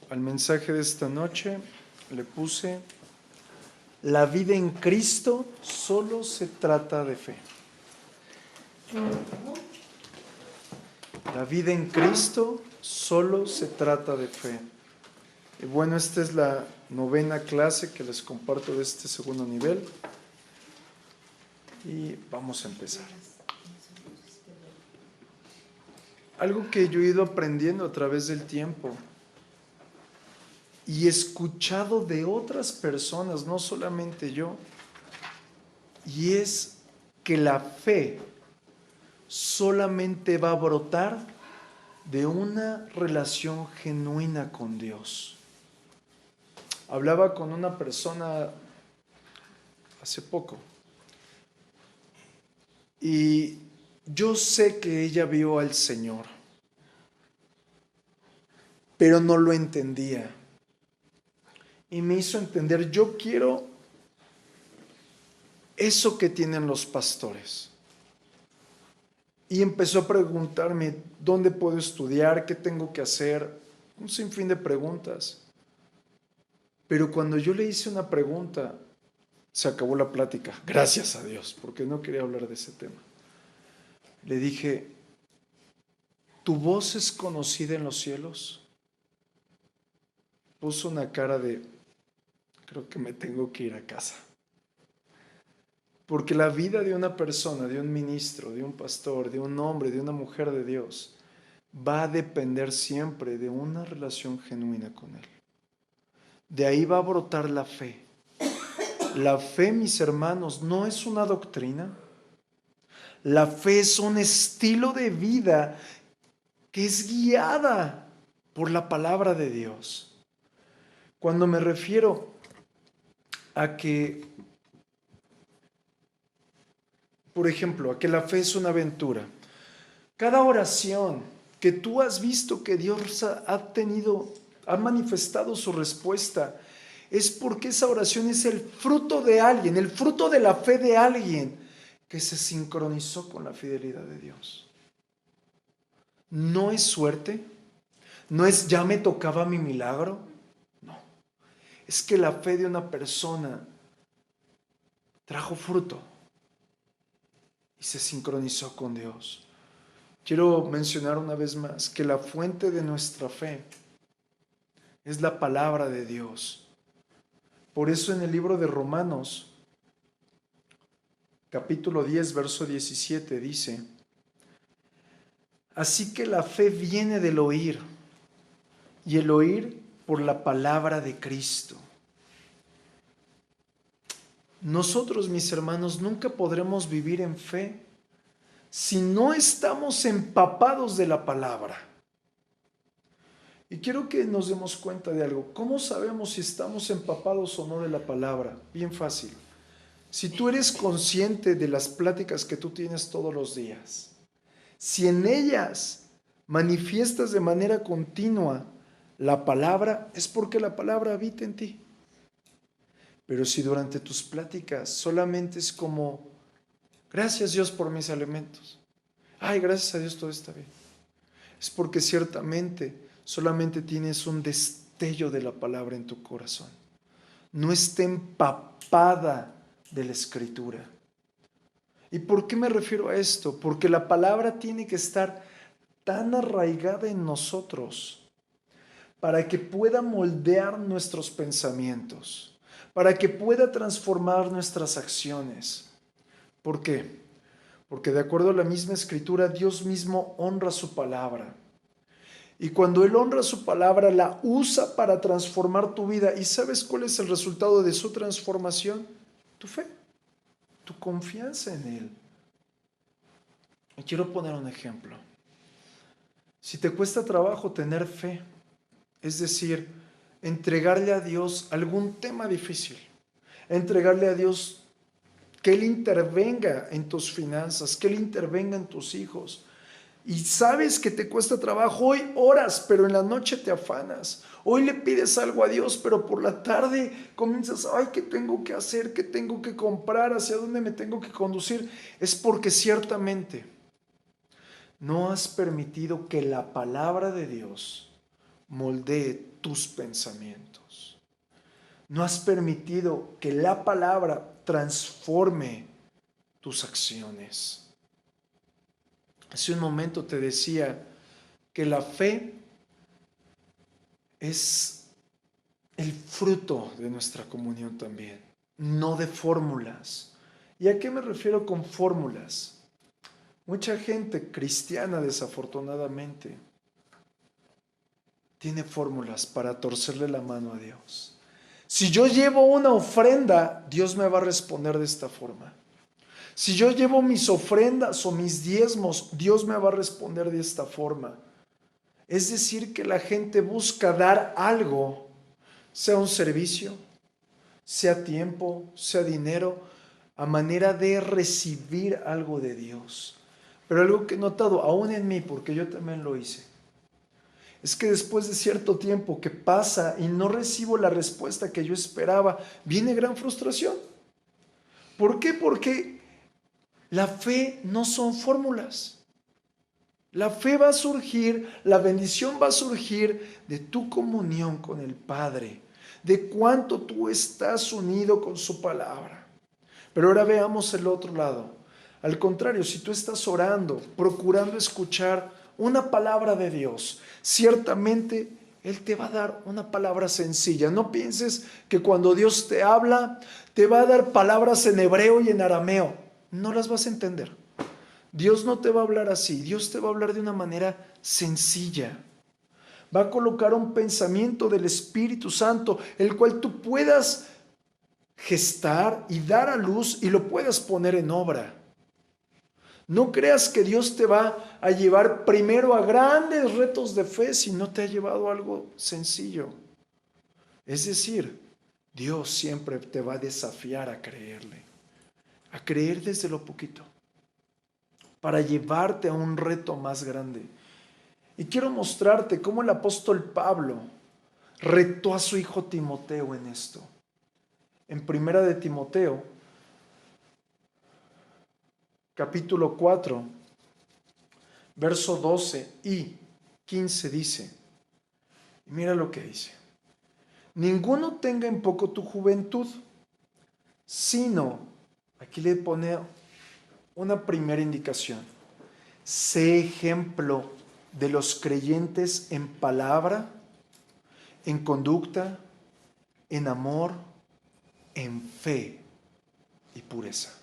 Al mensaje de esta noche le puse: la vida en Cristo solo se trata de fe. La vida en Cristo solo se trata de fe. Y bueno, esta es la 9ª clase que les comparto de este segundo nivel. Y vamos a empezar. Algo que yo he ido aprendiendo a través del tiempo y escuchado de otras personas, no solamente yo, y es que la fe solamente va a brotar de una relación genuina con Dios. Hablaba con una persona hace poco y yo sé que ella vio al Señor, pero no lo entendía. Y me hizo entender: yo quiero eso que tienen los pastores. Y empezó a preguntarme: ¿dónde puedo estudiar? ¿Qué tengo que hacer? Un sinfín de preguntas. Pero cuando yo le hice una pregunta, se acabó la plática. Gracias a Dios, porque no quería hablar de ese tema. Le dije: ¿tu voz es conocida en los cielos? Puso una cara de: creo que me tengo que ir a casa. Porque la vida de una persona, de un ministro, de un pastor, de un hombre, de una mujer de Dios, va a depender siempre de una relación genuina con Él. De ahí va a brotar la fe. La fe, mis hermanos, no es una doctrina. La fe es un estilo de vida que es guiada por la palabra de Dios. Cuando me refiero a que, por ejemplo, a que la fe es una aventura, cada oración que tú has visto que Dios ha manifestado su respuesta, es porque esa oración es el fruto de alguien, el fruto de la fe de alguien que se sincronizó con la fidelidad de Dios. No es suerte, no es ya me tocaba mi milagro, no. Es que la fe de una persona trajo fruto y se sincronizó con Dios. Quiero mencionar una vez más que la fuente de nuestra fe es la palabra de Dios. Por eso en el libro de Romanos, capítulo 10, verso 17, dice: así que la fe viene del oír, y el oír por la palabra de Cristo. Nosotros, mis hermanos, nunca podremos vivir en fe si no estamos empapados de la palabra. Y quiero que nos demos cuenta de algo. ¿Cómo sabemos si estamos empapados o no de la palabra? Bien fácil. Si tú eres consciente de las pláticas que tú tienes todos los días, si en ellas manifiestas de manera continua la palabra, es porque la palabra habita en ti. Pero si durante tus pláticas solamente es como: gracias Dios por mis alimentos, ay, gracias a Dios todo está bien, es porque ciertamente solamente tienes un destello de la palabra en tu corazón. No está empapada de la Escritura. ¿Y por qué me refiero a esto? Porque la palabra tiene que estar tan arraigada en nosotros para que pueda moldear nuestros pensamientos, para que pueda transformar nuestras acciones. ¿Por qué? Porque de acuerdo a la misma Escritura, Dios mismo honra su palabra. Y cuando Él honra su palabra, la usa para transformar tu vida. ¿Y sabes cuál es el resultado de su transformación? Tu fe, tu confianza en Él. Y quiero poner un ejemplo. Si te cuesta trabajo tener fe, es decir, entregarle a Dios algún tema difícil, entregarle a Dios que Él intervenga en tus finanzas, que Él intervenga en tus hijos, y sabes que te cuesta trabajo, hoy oras, pero en la noche te afanas. Hoy le pides algo a Dios, pero por la tarde comienzas: ay, ¿qué tengo que hacer? ¿Qué tengo que comprar? ¿Hacia dónde me tengo que conducir? Es porque ciertamente no has permitido que la palabra de Dios moldee tus pensamientos. No has permitido que la palabra transforme tus acciones. Hace un momento te decía que la fe es el fruto de nuestra comunión también, no de fórmulas. ¿Y a qué me refiero con fórmulas? Mucha gente cristiana, desafortunadamente, tiene fórmulas para torcerle la mano a Dios. Si yo llevo una ofrenda, Dios me va a responder de esta forma. Si yo llevo mis ofrendas o mis diezmos, Dios me va a responder de esta forma. Es decir, que la gente busca dar algo, sea un servicio, sea tiempo, sea dinero, a manera de recibir algo de Dios. Pero algo que he notado, aún en mí, porque yo también lo hice, es que después de cierto tiempo que pasa y no recibo la respuesta que yo esperaba, viene gran frustración. ¿Por qué? Porque la fe no son fórmulas. La fe va a surgir, la bendición va a surgir de tu comunión con el Padre, de cuánto tú estás unido con su palabra. Pero ahora veamos el otro lado. Al contrario, si tú estás orando, procurando escuchar una palabra de Dios, ciertamente Él te va a dar una palabra sencilla. No pienses que cuando Dios te habla, te va a dar palabras en hebreo y en arameo. No las vas a entender. Dios no te va a hablar así. Dios te va a hablar de una manera sencilla. Va a colocar un pensamiento del Espíritu Santo, el cual tú puedas gestar y dar a luz y lo puedas poner en obra. No creas que Dios te va a llevar primero a grandes retos de fe si no te ha llevado a algo sencillo. Es decir, Dios siempre te va a desafiar a creerle, a creer desde lo poquito, para llevarte a un reto más grande. Y quiero mostrarte cómo el apóstol Pablo retó a su hijo Timoteo en esto. En primera de Timoteo, capítulo 4, verso 12 y 15 dice, mira lo que dice, ninguno tenga en poco tu juventud, sino, aquí le pone una primera indicación, sé ejemplo de los creyentes en palabra, en conducta, en amor, en fe y pureza.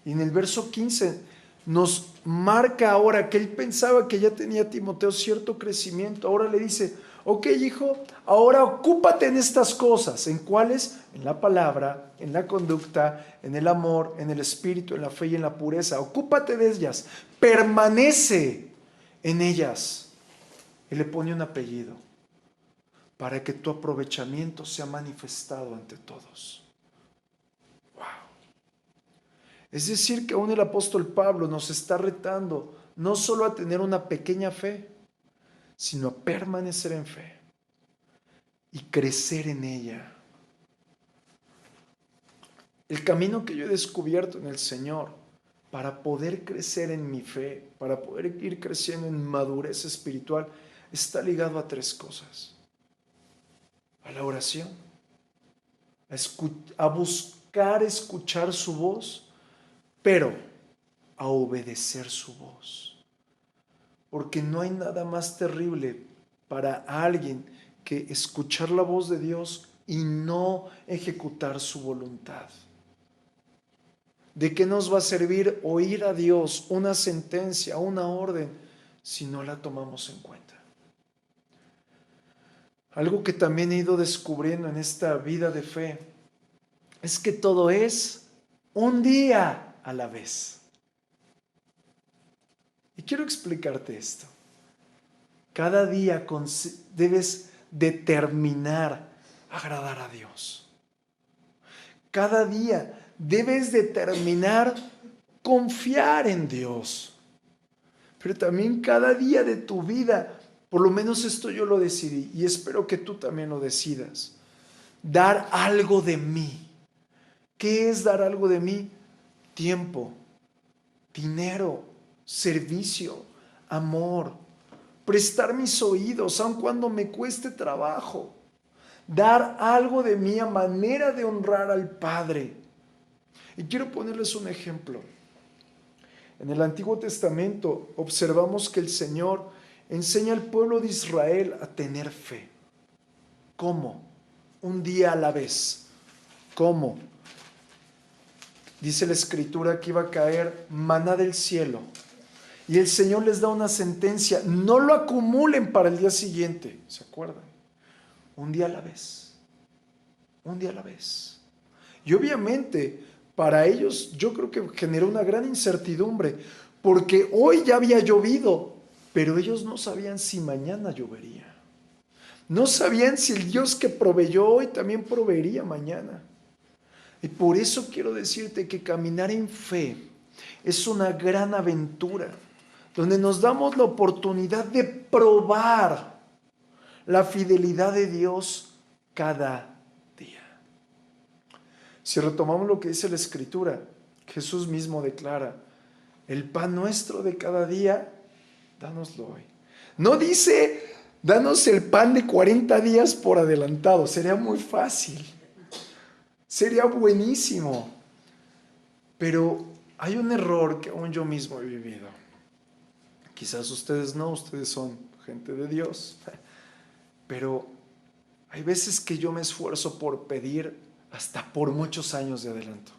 Y en el verso 15 nos marca ahora que él pensaba que ya tenía Timoteo cierto crecimiento. Ahora le dice, ok hijo, ahora ocúpate en estas cosas. ¿En cuáles? En la palabra, en la conducta, en el amor, en el espíritu, en la fe y en la pureza. Ocúpate de ellas. Permanece en ellas. Y le pone un apellido para que tu aprovechamiento sea manifestado ante todos. Es decir, que aún el apóstol Pablo nos está retando no solo a tener una pequeña fe, sino a permanecer en fe y crecer en ella. El camino que yo he descubierto en el Señor para poder crecer en mi fe, para poder ir creciendo en madurez espiritual, está ligado a tres cosas. A la oración, a buscar escuchar su voz, pero a obedecer su voz. Porque no hay nada más terrible para alguien que escuchar la voz de Dios y no ejecutar su voluntad. ¿De qué nos va a servir oír a Dios una sentencia, una orden, si no la tomamos en cuenta? Algo que también he ido descubriendo en esta vida de fe es que todo es un día a la vez. Y quiero explicarte esto. Cada día debes determinar agradar a Dios. Cada día debes determinar confiar en Dios. Pero también cada día de tu vida, por lo menos esto yo lo decidí y espero que tú también lo decidas. Dar algo de mí. ¿Qué es dar algo de mí? Tiempo, dinero, servicio, amor, prestar mis oídos, aun cuando me cueste trabajo, dar algo de mí a manera de honrar al Padre. Y quiero ponerles un ejemplo. En el Antiguo Testamento observamos que el Señor enseña al pueblo de Israel a tener fe. ¿Cómo? Un día a la vez. ¿Cómo? Dice la Escritura que iba a caer maná del cielo. Y el Señor les da una sentencia: no lo acumulen para el día siguiente. ¿Se acuerdan? Un día a la vez. Un día a la vez. Y obviamente, para ellos, yo creo que generó una gran incertidumbre, porque hoy ya había llovido, pero ellos no sabían si mañana llovería. No sabían si el Dios que proveyó hoy también proveería mañana. Y por eso quiero decirte que caminar en fe es una gran aventura, donde nos damos la oportunidad de probar la fidelidad de Dios cada día. Si retomamos lo que dice la Escritura, Jesús mismo declara: el pan nuestro de cada día, dánoslo hoy. No dice: danos el pan de 40 días por adelantado. Sería muy fácil. Sería buenísimo. Pero hay un error que aún yo mismo he vivido. Quizás ustedes no, ustedes son gente de Dios. Pero hay veces que yo me esfuerzo por pedir hasta por muchos años de adelanto.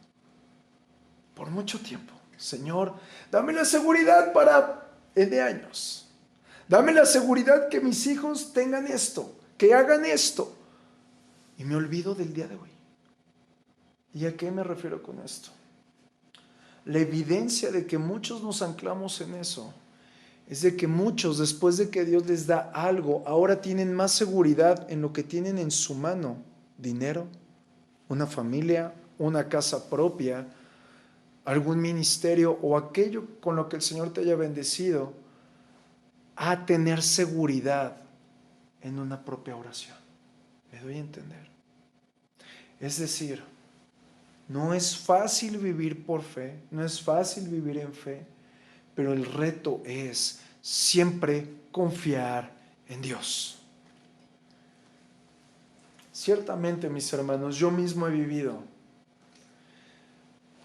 Por mucho tiempo. Señor, dame la seguridad para N años. Dame la seguridad que mis hijos tengan esto, que hagan esto. Y me olvido del día de hoy. ¿Y a qué me refiero con esto? La evidencia de que muchos nos anclamos en eso es de que muchos, después de que Dios les da algo, ahora tienen más seguridad en lo que tienen en su mano: dinero, una familia, una casa propia, algún ministerio o aquello con lo que el Señor te haya bendecido, a tener seguridad en una propia oración. ¿Me doy a entender? Es decir, no es fácil vivir por fe, no es fácil vivir en fe, pero el reto es siempre confiar en Dios. Ciertamente, mis hermanos, yo mismo he vivido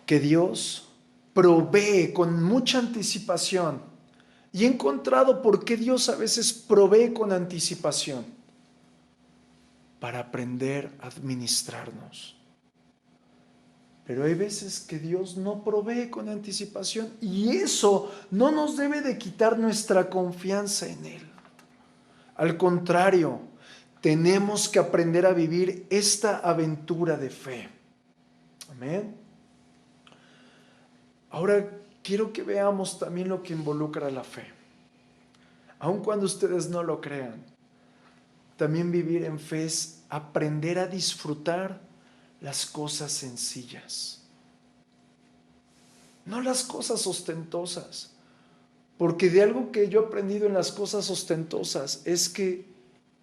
que Dios provee con mucha anticipación, y he encontrado por qué Dios a veces provee con anticipación: para aprender a administrarnos. Pero hay veces que Dios no provee con anticipación, y eso no nos debe de quitar nuestra confianza en Él. Al contrario, tenemos que aprender a vivir esta aventura de fe. Amén. Ahora quiero que veamos también lo que involucra la fe. Aun cuando ustedes no lo crean, también vivir en fe es aprender a disfrutar las cosas sencillas, no las cosas ostentosas. Porque de algo que yo he aprendido en las cosas ostentosas es que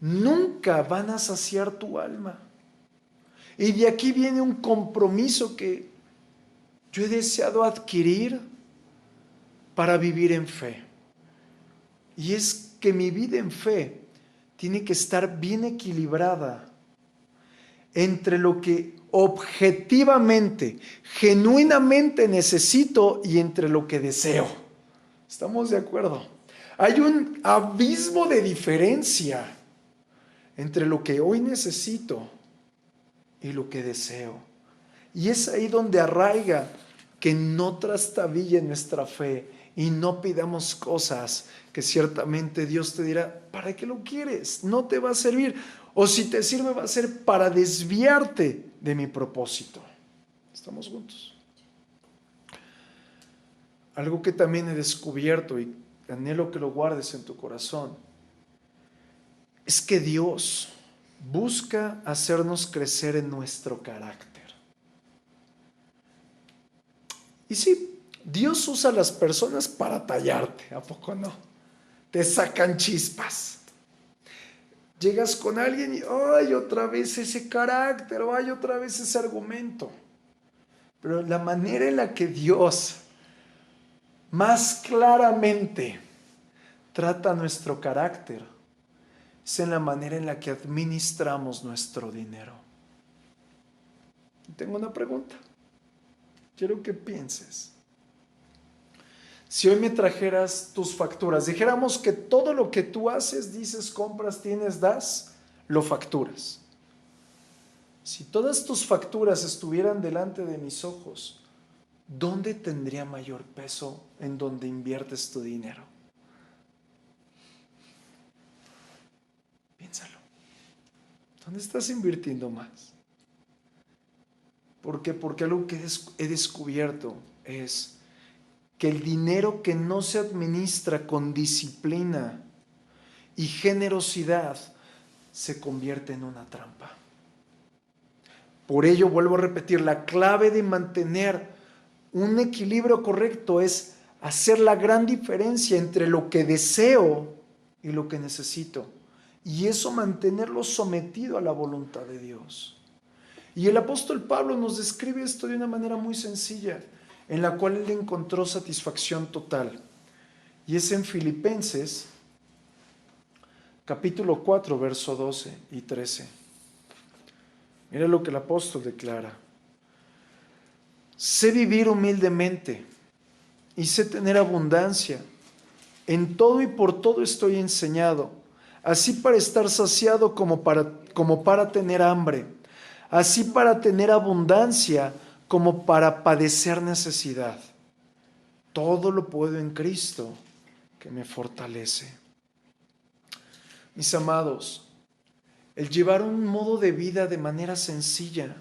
nunca van a saciar tu alma. Y de aquí viene un compromiso que yo he deseado adquirir para vivir en fe. Y es que mi vida en fe tiene que estar bien equilibrada entre lo que objetivamente, genuinamente necesito y entre lo que deseo. ¿Estamos de acuerdo? Hay un abismo de diferencia entre lo que hoy necesito y lo que deseo. Y es ahí donde arraiga que no trastabille nuestra fe y no pidamos cosas que ciertamente Dios te dirá: ¿para qué lo quieres? No te va a servir. O si te sirve, va a ser para desviarte de mi propósito. ¿Estamos juntos? Algo que también he descubierto y anhelo que lo guardes en tu corazón es que Dios busca hacernos crecer en nuestro carácter. Y sí, Dios usa a las personas para tallarte, ¿a poco no? Te sacan chispas. Llegas con alguien y ¡ay, otra vez ese carácter! ¡Ay, otra vez ese argumento! Pero la manera en la que Dios más claramente trata nuestro carácter es en la manera en la que administramos nuestro dinero. Tengo una pregunta. Quiero que pienses. Si hoy me trajeras tus facturas, dijéramos que todo lo que tú haces, dices, compras, tienes, das, lo facturas. Si todas tus facturas estuvieran delante de mis ojos, ¿dónde tendría mayor peso en donde inviertes tu dinero? Piénsalo. ¿Dónde estás invirtiendo más? ¿Por qué? Porque algo que he descubierto es que el dinero que no se administra con disciplina y generosidad se convierte en una trampa. Por ello, vuelvo a repetir, la clave de mantener un equilibrio correcto es hacer la gran diferencia entre lo que deseo y lo que necesito. Y eso mantenerlo sometido a la voluntad de Dios. Y el apóstol Pablo nos describe esto de una manera muy sencilla, en la cual él encontró satisfacción total. Y es en Filipenses, capítulo 4, verso 12 y 13. Mira lo que el apóstol declara. Sé vivir humildemente y sé tener abundancia. En todo y por todo estoy enseñado, así para estar saciado como para tener hambre, así para tener abundancia como para padecer necesidad. Todo lo puedo en Cristo que me fortalece. Mis amados, el llevar un modo de vida de manera sencilla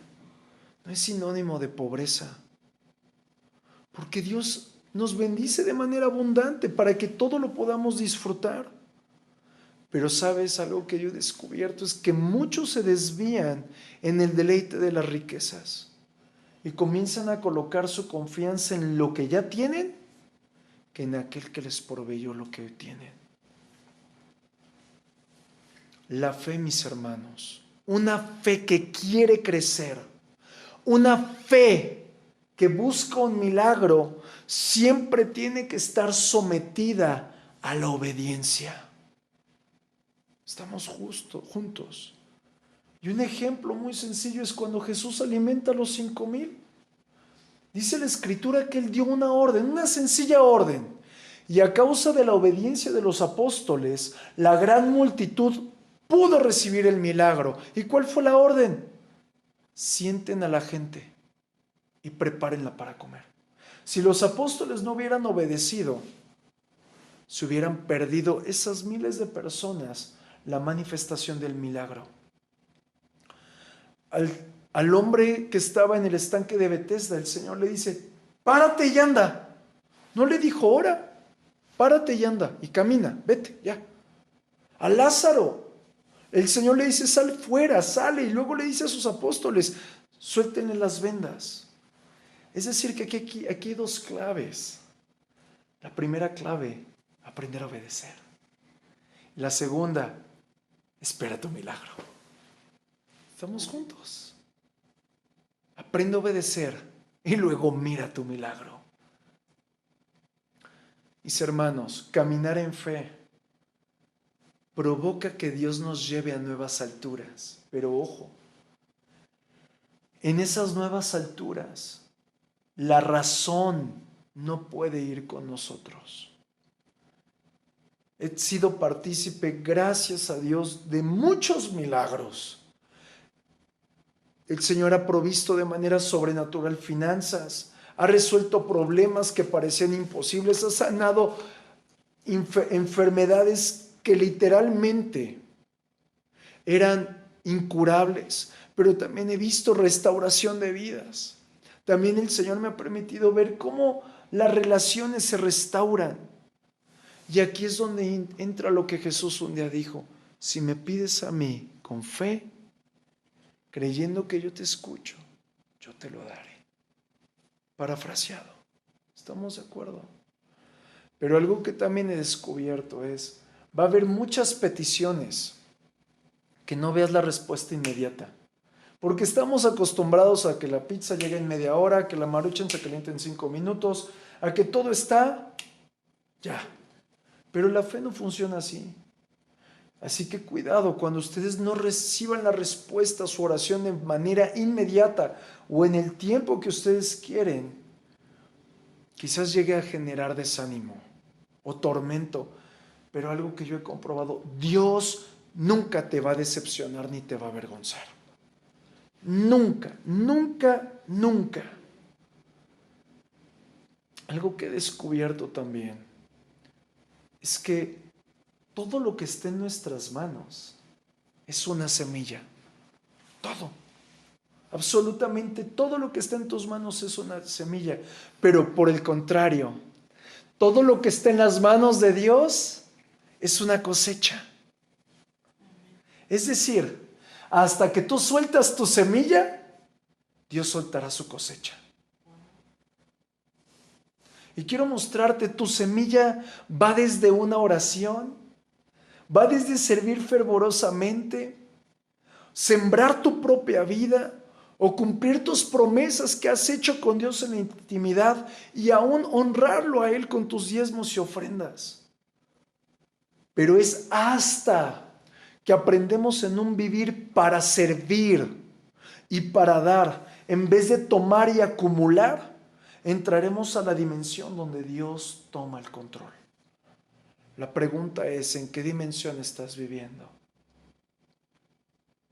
no es sinónimo de pobreza, porque Dios nos bendice de manera abundante para que todo lo podamos disfrutar. Pero sabes, algo que yo he descubierto es que muchos se desvían en el deleite de las riquezas y comienzan a colocar su confianza en lo que ya tienen que en aquel que les proveyó lo que hoy tienen. La fe, mis hermanos, una fe que quiere crecer, una fe que busca un milagro, siempre tiene que estar sometida a la obediencia. Estamos juntos. Y un ejemplo muy sencillo es cuando Jesús alimenta a los 5,000. Dice la Escritura que Él dio una orden, una sencilla orden. Y a causa de la obediencia de los apóstoles, la gran multitud pudo recibir el milagro. ¿Y cuál fue la orden? Sienten a la gente y prepárenla para comer. Si los apóstoles no hubieran obedecido, se hubieran perdido esas miles de personas la manifestación del milagro. Al hombre que estaba en el estanque de Betesda, el Señor le dice, párate y anda. No le dijo, ora, párate y anda y camina, vete, ya. A Lázaro, el Señor le dice, sal fuera, sale, y luego le dice a sus apóstoles, suéltenle las vendas. Es decir, que aquí hay dos claves. La primera clave, aprender a obedecer. La segunda, espera tu milagro. Estamos juntos. Aprende a obedecer y luego mira tu milagro. Mis hermanos, caminar en fe provoca que Dios nos lleve a nuevas alturas. Pero ojo, en esas nuevas alturas, la razón no puede ir con nosotros. He sido partícipe, gracias a Dios, de muchos milagros. El Señor ha provisto de manera sobrenatural finanzas, ha resuelto problemas que parecían imposibles, ha sanado enfermedades que literalmente eran incurables, pero también he visto restauración de vidas. También el Señor me ha permitido ver cómo las relaciones se restauran. Y aquí es donde entra lo que Jesús un día dijo: si me pides a mí con fe, creyendo que yo te escucho, yo te lo daré. Parafraseado. ¿Estamos de acuerdo? Pero algo que también he descubierto es, va a haber muchas peticiones que no veas la respuesta inmediata. Porque estamos acostumbrados a que la pizza llegue en media hora, que la Maruchan se caliente en 5 minutos, a que todo está ya. Pero la fe no funciona así. Así que cuidado, cuando ustedes no reciban la respuesta a su oración de manera inmediata o en el tiempo que ustedes quieren, quizás llegue a generar desánimo o tormento. Pero algo que yo he comprobado, Dios nunca te va a decepcionar ni te va a avergonzar. Nunca, nunca, nunca. Algo que he descubierto también es que todo lo que está en nuestras manos es una semilla. Todo. Absolutamente todo lo que está en tus manos es una semilla. Pero por el contrario, todo lo que está en las manos de Dios es una cosecha. Es decir, hasta que tú sueltas tu semilla, Dios soltará su cosecha. Y quiero mostrarte, tu semilla va desde una oración, va desde servir fervorosamente, sembrar tu propia vida o cumplir tus promesas que has hecho con Dios en la intimidad y aún honrarlo a Él con tus diezmos y ofrendas. Pero es hasta que aprendemos en un vivir para servir y para dar, en vez de tomar y acumular, entraremos a la dimensión donde Dios toma el control. La pregunta es, ¿en qué dimensión estás viviendo?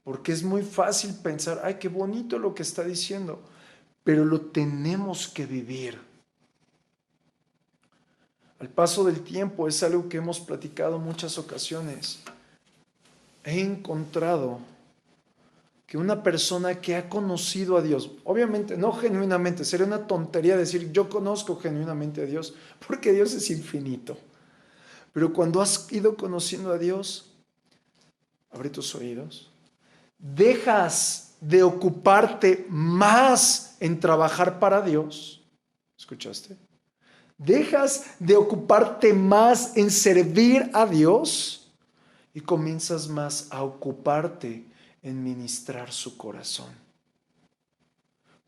Porque es muy fácil pensar, ay, qué bonito lo que está diciendo, pero lo tenemos que vivir. Al paso del tiempo, es algo que hemos platicado en muchas ocasiones. He encontrado que una persona que ha conocido a Dios, obviamente no genuinamente, sería una tontería decir yo conozco genuinamente a Dios, porque Dios es infinito. Pero cuando has ido conociendo a Dios, abre tus oídos, dejas de ocuparte más en trabajar para Dios. ¿Escuchaste? Dejas de ocuparte más en servir a Dios y comienzas más a ocuparte en ministrar su corazón.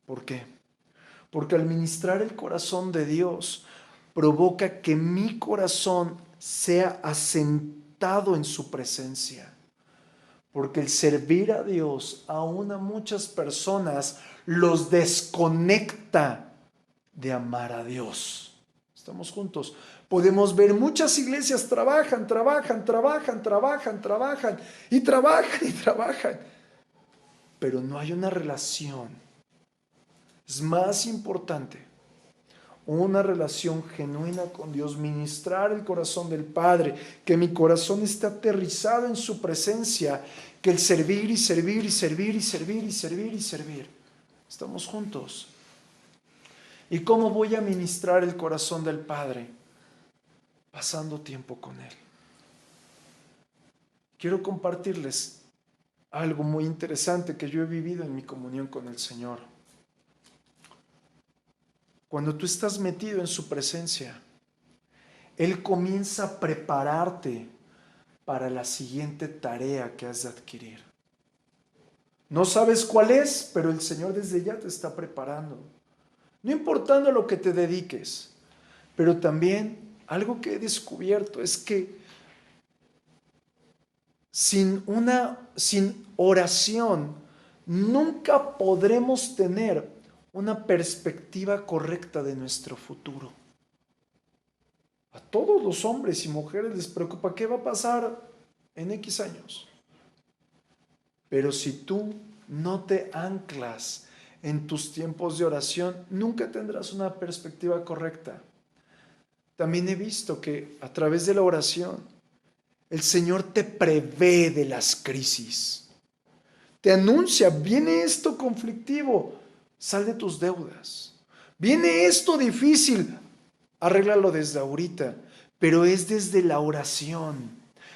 ¿Por qué? Porque al ministrar el corazón de Dios provoca que mi corazón sea asentado en su presencia. Porque el servir a Dios, aún a muchas personas, los desconecta de amar a Dios. Estamos juntos. Podemos ver muchas iglesias trabajan y trabajan. Pero no hay una relación. Es más importante una relación genuina con Dios, ministrar el corazón del Padre, que mi corazón esté aterrizado en su presencia, que el servir y servir y servir y servir y servir y servir. Estamos juntos. ¿Y cómo voy a ministrar el corazón del Padre? Pasando tiempo con Él. Quiero compartirles algo muy interesante que yo he vivido en mi comunión con el Señor. Cuando tú estás metido en su presencia, Él comienza a prepararte para la siguiente tarea que has de adquirir. No sabes cuál es, pero el Señor desde ya te está preparando. No importando lo que te dediques, pero también algo que he descubierto es que sin oración nunca podremos tener una perspectiva correcta de nuestro futuro. A todos los hombres y mujeres les preocupa qué va a pasar en X años. Pero si tú no te anclas en tus tiempos de oración, nunca tendrás una perspectiva correcta. También he visto que a través de la oración, el Señor te prevé de las crisis. Te anuncia, viene esto conflictivo, sal de tus deudas. Viene esto difícil, arréglalo desde ahorita, pero es desde la oración.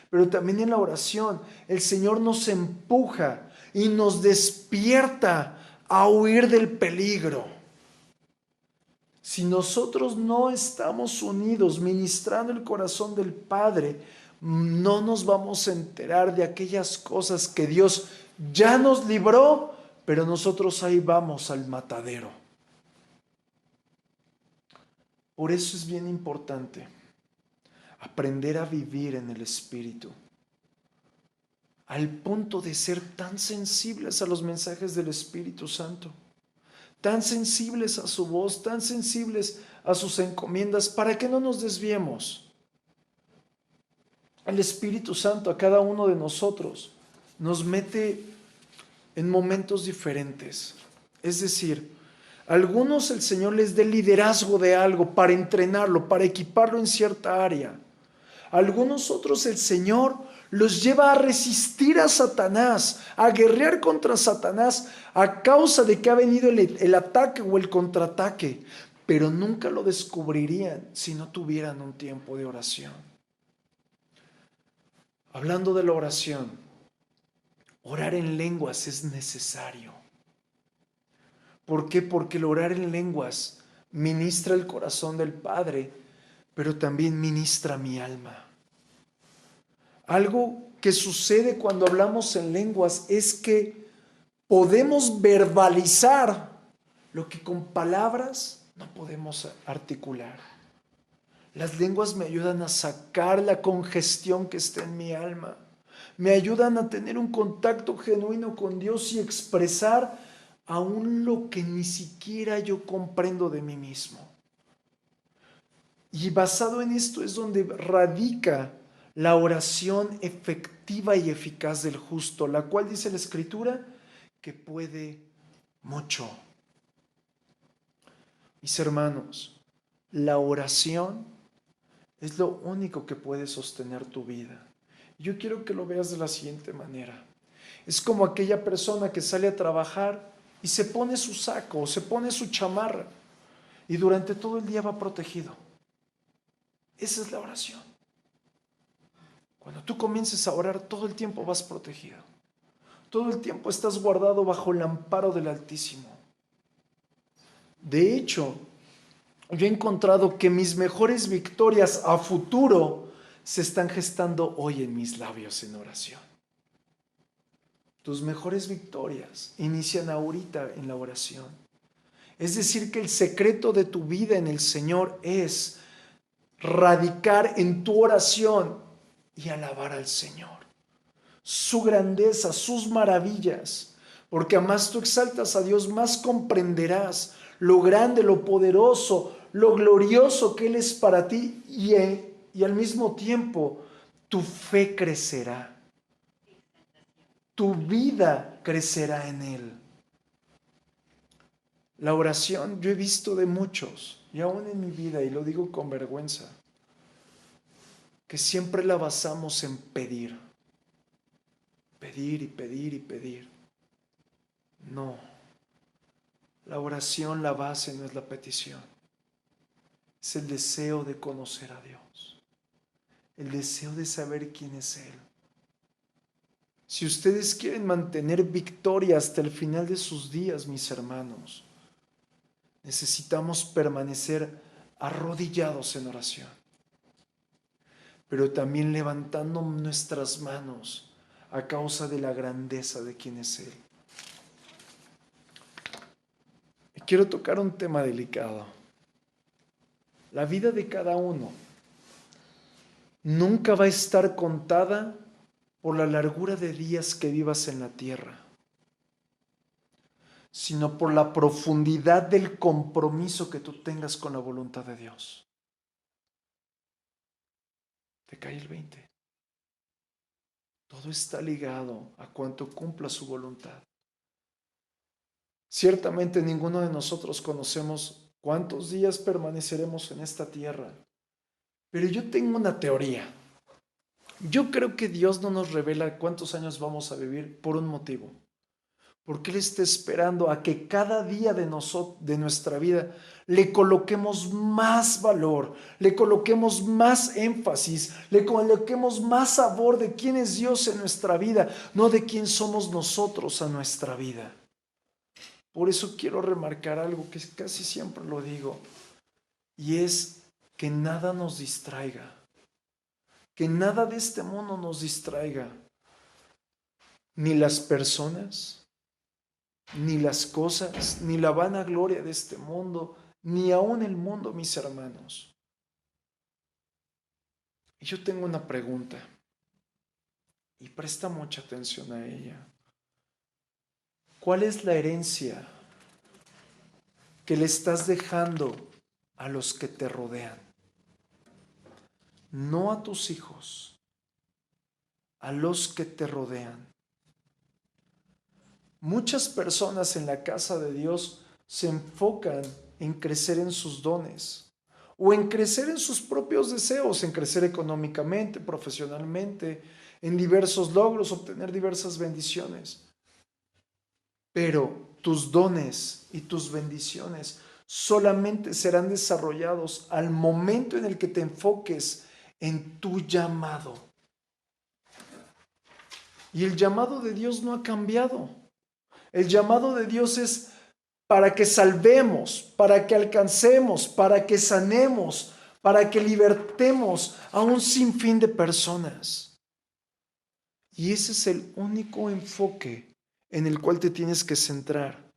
Pero también en la oración el Señor nos empuja y nos despierta a huir del peligro. Si nosotros no estamos unidos ministrando el corazón del Padre, no nos vamos a enterar de aquellas cosas que Dios ya nos libró, pero nosotros ahí vamos al matadero. Por eso es bien importante aprender a vivir en el Espíritu, al punto de ser tan sensibles a los mensajes del Espíritu Santo, tan sensibles a su voz, tan sensibles a sus encomiendas, para que no nos desviemos. El Espíritu Santo a cada uno de nosotros nos mete en momentos diferentes. Es decir, a algunos el Señor les dé liderazgo de algo para entrenarlo, para equiparlo en cierta área. A algunos otros el Señor los lleva a resistir a Satanás, a guerrear contra Satanás a causa de que ha venido el ataque o el contraataque, pero nunca lo descubrirían si no tuvieran un tiempo de oración. Hablando de la oración, orar en lenguas es necesario. ¿Por qué? Porque el orar en lenguas ministra el corazón del Padre, pero también ministra mi alma. Algo que sucede cuando hablamos en lenguas es que podemos verbalizar lo que con palabras no podemos articular. Las lenguas me ayudan a sacar la congestión que está en mi alma. Me ayudan a tener un contacto genuino con Dios y expresar aún lo que ni siquiera yo comprendo de mí mismo. Y basado en esto es donde radica la oración efectiva y eficaz del justo, la cual dice la Escritura que puede mucho. Mis hermanos, la oración es lo único que puede sostener tu vida. Yo quiero que lo veas de la siguiente manera. Es como aquella persona que sale a trabajar y se pone su saco o se pone su chamarra y durante todo el día va protegido. Esa es la oración. Cuando tú comiences a orar, todo el tiempo vas protegido. Todo el tiempo estás guardado bajo el amparo del Altísimo. De hecho, yo he encontrado que mis mejores victorias a futuro se están gestando hoy en mis labios en oración. Tus mejores victorias inician ahorita en la oración. Es decir, que el secreto de tu vida en el Señor es radicar en tu oración y alabar al Señor. Su grandeza, sus maravillas. Porque a más tú exaltas a Dios, más comprenderás lo grande, lo poderoso, lo glorioso que Él es para ti y al mismo tiempo tu fe crecerá. Tu vida crecerá en Él. La oración yo he visto de muchos, y aún en mi vida, y lo digo con vergüenza, que siempre la basamos en pedir. Pedir y pedir y pedir. No. La oración, la base no es la petición. Es el deseo de conocer a Dios. El deseo de saber quién es Él. Si ustedes quieren mantener victoria hasta el final de sus días, mis hermanos, necesitamos permanecer arrodillados en oración, pero también levantando nuestras manos a causa de la grandeza de quién es Él. Y quiero tocar un tema delicado. La vida de cada uno nunca va a estar contada por la largura de días que vivas en la tierra, sino por la profundidad del compromiso que tú tengas con la voluntad de Dios. Te cae el 20. Todo está ligado a cuánto cumpla su voluntad. Ciertamente ninguno de nosotros conocemos cuántos días permaneceremos en esta tierra, pero yo tengo una teoría. Yo creo que Dios no nos revela cuántos años vamos a vivir por un motivo. Porque Él está esperando a que cada día de nuestra vida le coloquemos más valor, le coloquemos más énfasis, le coloquemos más sabor de quién es Dios en nuestra vida, no de quién somos nosotros a nuestra vida. Por eso quiero remarcar algo que casi siempre lo digo, y es que nada nos distraiga, que nada de este mundo nos distraiga, ni las personas, ni las cosas, ni la vanagloria de este mundo, ni aún el mundo, mis hermanos. Y yo tengo una pregunta, y presta mucha atención a ella. ¿Cuál es la herencia que le estás dejando a los que te rodean? No a tus hijos, a los que te rodean. Muchas personas en la casa de Dios se enfocan en crecer en sus dones o en crecer en sus propios deseos, en crecer económicamente, profesionalmente, en diversos logros, obtener diversas bendiciones. Pero tus dones y tus bendiciones solamente serán desarrollados al momento en el que te enfoques en tu llamado. Y el llamado de Dios no ha cambiado. El llamado de Dios es para que salvemos, para que alcancemos, para que sanemos, para que libertemos a un sinfín de personas. Y ese es el único enfoque en el cual te tienes que centrar,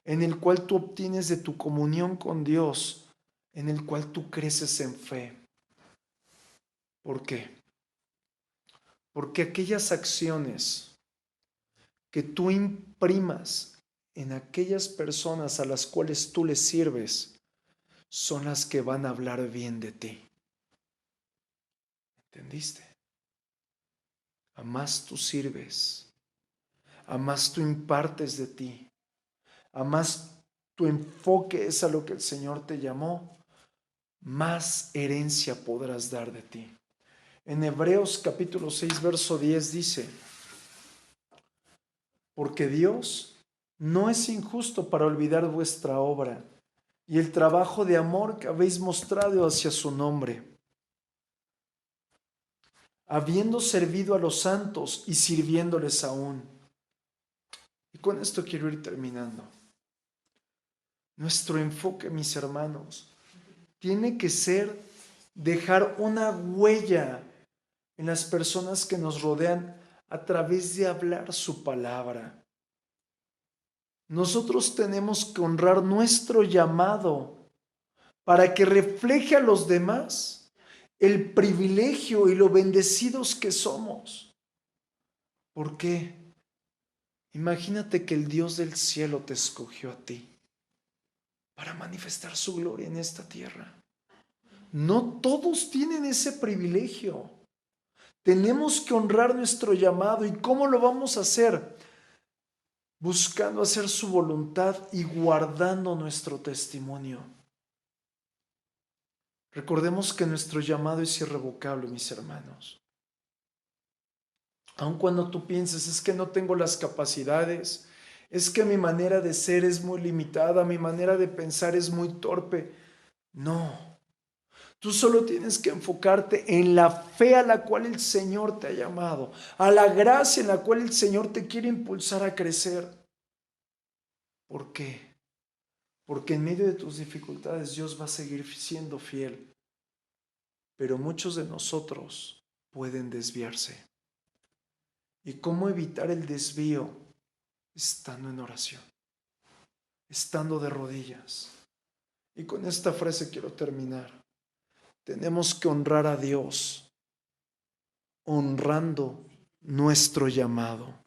en el cual tú obtienes de tu comunión con Dios, en el cual tú creces en fe. ¿Por qué? Porque aquellas acciones que tú imprimas en aquellas personas a las cuales tú les sirves son las que van a hablar bien de ti. ¿Entendiste? A más tú sirves, a más tú impartes de ti, a más tu enfoque es a lo que el Señor te llamó, más herencia podrás dar de ti. En Hebreos capítulo 6, verso 10 dice, porque Dios no es injusto para olvidar vuestra obra y el trabajo de amor que habéis mostrado hacia su nombre, habiendo servido a los santos y sirviéndoles aún. Y con esto quiero ir terminando. Nuestro enfoque, mis hermanos, tiene que ser dejar una huella en las personas que nos rodean a través de hablar su palabra. Nosotros tenemos que honrar nuestro llamado para que refleje a los demás el privilegio y lo bendecidos que somos. ¿Por qué? Imagínate que el Dios del cielo te escogió a ti para manifestar su gloria en esta tierra. No todos tienen ese privilegio. Tenemos que honrar nuestro llamado. ¿Y cómo lo vamos a hacer? Buscando hacer su voluntad y guardando nuestro testimonio. Recordemos que nuestro llamado es irrevocable, mis hermanos. Aun cuando tú pienses, es que no tengo las capacidades, es que mi manera de ser es muy limitada, mi manera de pensar es muy torpe. No, tú solo tienes que enfocarte en la fe a la cual el Señor te ha llamado, a la gracia en la cual el Señor te quiere impulsar a crecer. ¿Por qué? Porque en medio de tus dificultades Dios va a seguir siendo fiel, pero muchos de nosotros pueden desviarse. ¿Y cómo evitar el desvío? Estando en oración, estando de rodillas. Y con esta frase quiero terminar. Tenemos que honrar a Dios, honrando nuestro llamado.